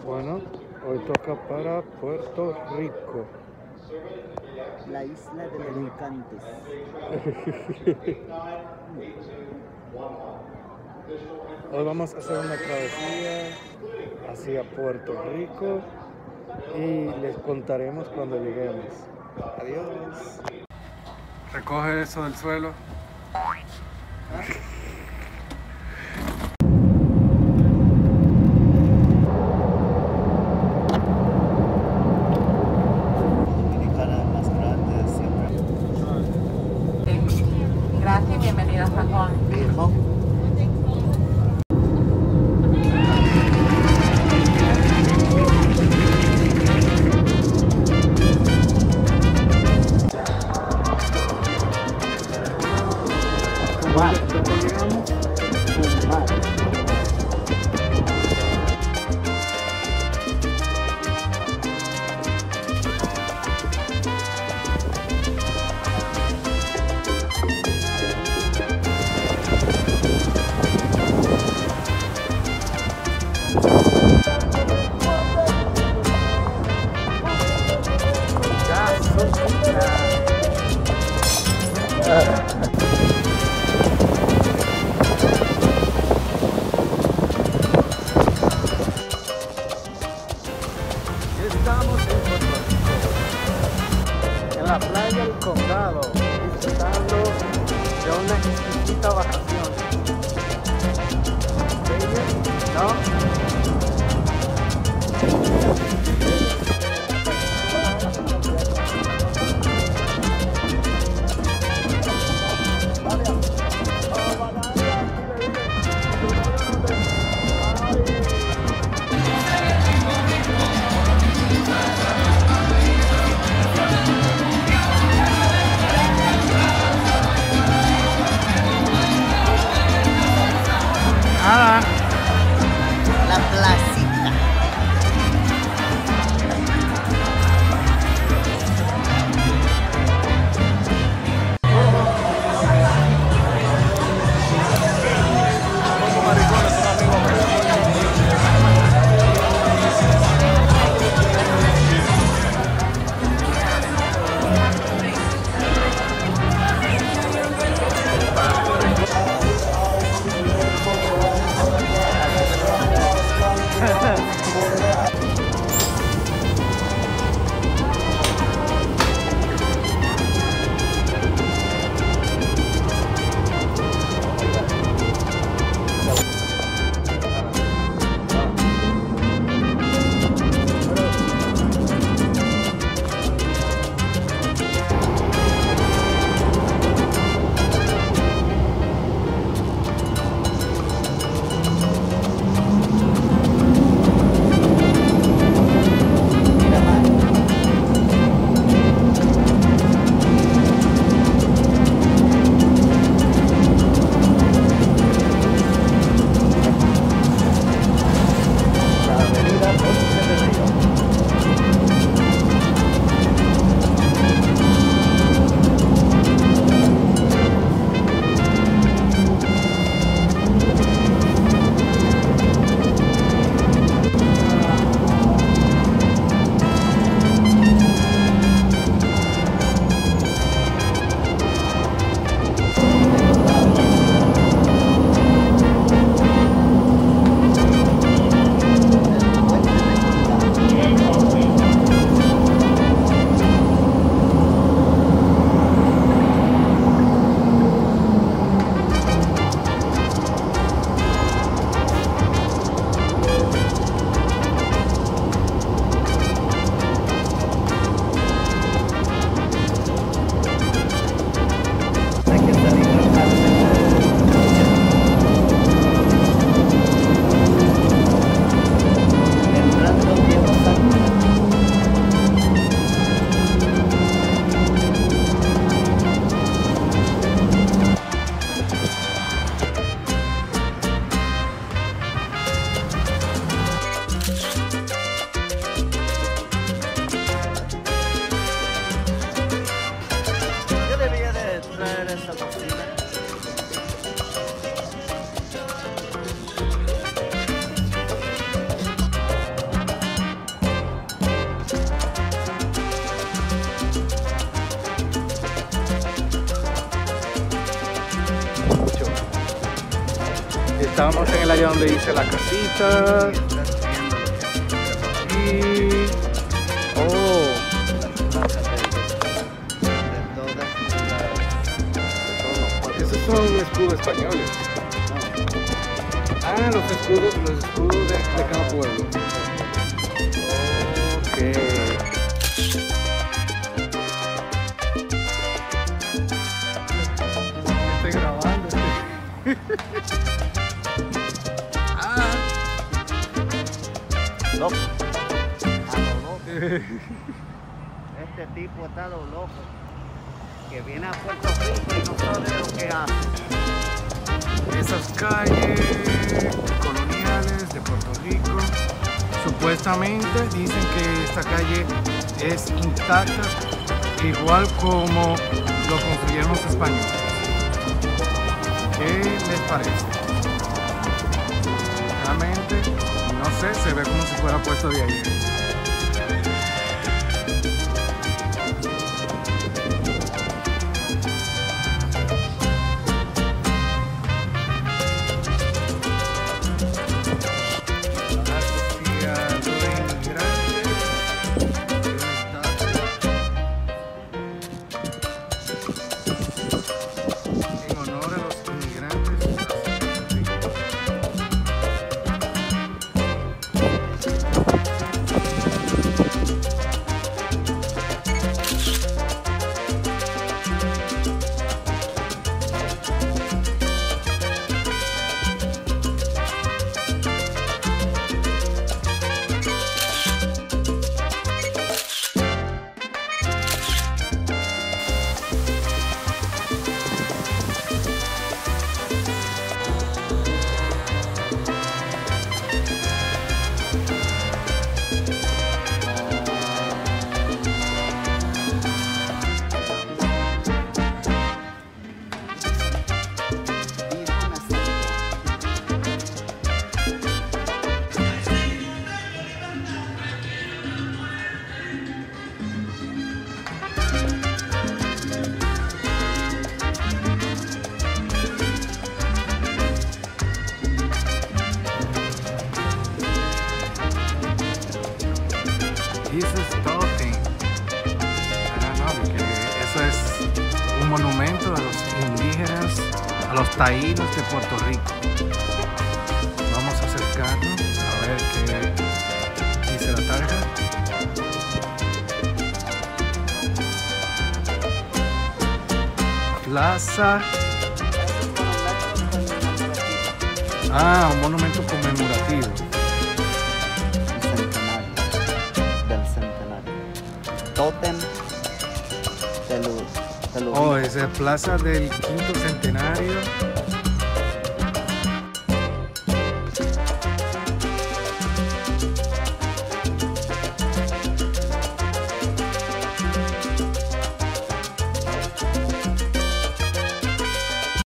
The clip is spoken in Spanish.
Bueno, hoy toca para Puerto Rico. La isla de los encantos. Hoy vamos a hacer una travesía hacia Puerto Rico y les contaremos cuando lleguemos. Adiós. Recoge eso del suelo. Dominicana más grande siempre. Gracias y bienvenido a San Juan. Viejo. Estamos en Puerto Rico, en la playa del Condado, disfrutando de una exquisita vacación. ¿No? La Estábamos en el área donde dice la casita. Y... oh, esos son escudos españoles. Ah, los escudos de cada pueblo. Ok. Estoy grabando. Loco. Este tipo está lo loco. Que viene a Puerto Rico y no sabe lo que hace. Esas calles coloniales de Puerto Rico, supuestamente dicen que esta calle es intacta, igual como lo construyeron los españoles. ¿Qué les parece? Realmente, no sé, se ve como si fuera puesto de ayer. Eso es un monumento a los indígenas, a los taínos de Puerto Rico. Vamos a acercarnos a ver qué dice la tarja. Plaza. Ah, un monumento conmemorativo. Del centenario. Tótem de luz. Oh, es la plaza del quinto centenario